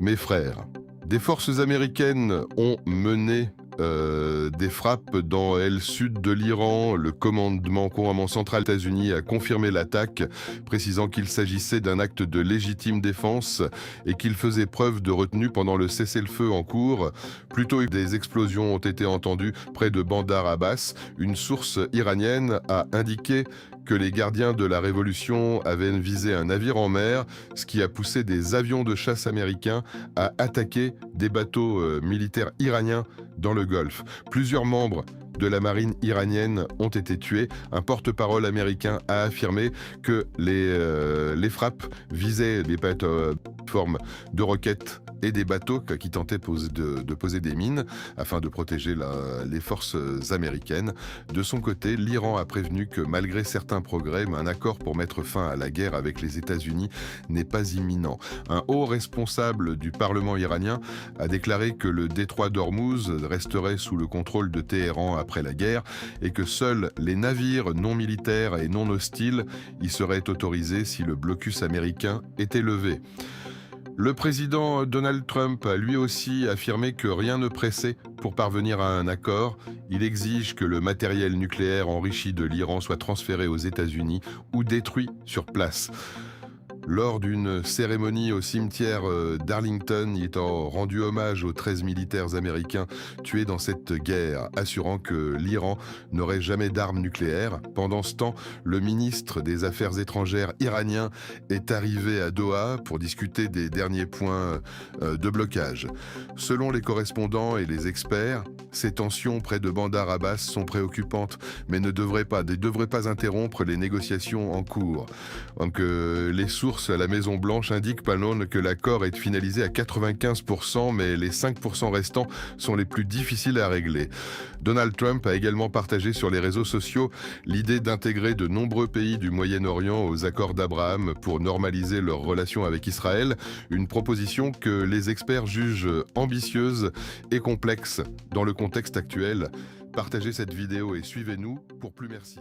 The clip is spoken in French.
Mes frères, des forces américaines ont mené des frappes dans El Sud de l'Iran. Le commandement central des États-Unis a confirmé l'attaque, précisant qu'il s'agissait d'un acte de légitime défense et qu'il faisait preuve de retenue pendant le cessez-le-feu en cours. Plus tôt, des explosions ont été entendues près de Bandar Abbas. Une source iranienne a indiqué que les gardiens de la révolution avaient visé un navire en mer, ce qui a poussé des avions de chasse américains à attaquer des bateaux militaires iraniens dans le Golfe. Plusieurs membres de la marine iranienne ont été tués. Un porte-parole américain a affirmé que les frappes visaient des plateformes de roquettes et des bateaux qui tentaient de poser des mines afin de protéger les forces américaines. De son côté, l'Iran a prévenu que malgré certains progrès, un accord pour mettre fin à la guerre avec les États-Unis n'est pas imminent. Un haut responsable du Parlement iranien a déclaré que le détroit d'Ormuz resterait sous le contrôle de Téhéran après la guerre et que seuls les navires non militaires et non hostiles y seraient autorisés si le blocus américain était levé. Le président Donald Trump a lui aussi affirmé que rien ne pressait pour parvenir à un accord. Il exige que le matériel nucléaire enrichi de l'Iran soit transféré aux États-Unis ou détruit sur place. Lors d'une cérémonie au cimetière d'Arlington, il est rendu hommage aux 13 militaires américains tués dans cette guerre, assurant que l'Iran n'aurait jamais d'armes nucléaires. Pendant ce temps, le ministre des Affaires étrangères iranien est arrivé à Doha pour discuter des derniers points de blocage. Selon les correspondants et les experts, ces tensions près de Bandar Abbas sont préoccupantes, mais ne devraient pas interrompre les négociations en cours. Donc, les sources à la Maison-Blanche indiquent que l'accord est finalisé à 95%, mais les 5% restants sont les plus difficiles à régler. Donald Trump a également partagé sur les réseaux sociaux l'idée d'intégrer de nombreux pays du Moyen-Orient aux accords d'Abraham pour normaliser leurs relations avec Israël, une proposition que les experts jugent ambitieuse et complexe dans le contexte actuel. Partagez cette vidéo et suivez-nous pour plus. Merci.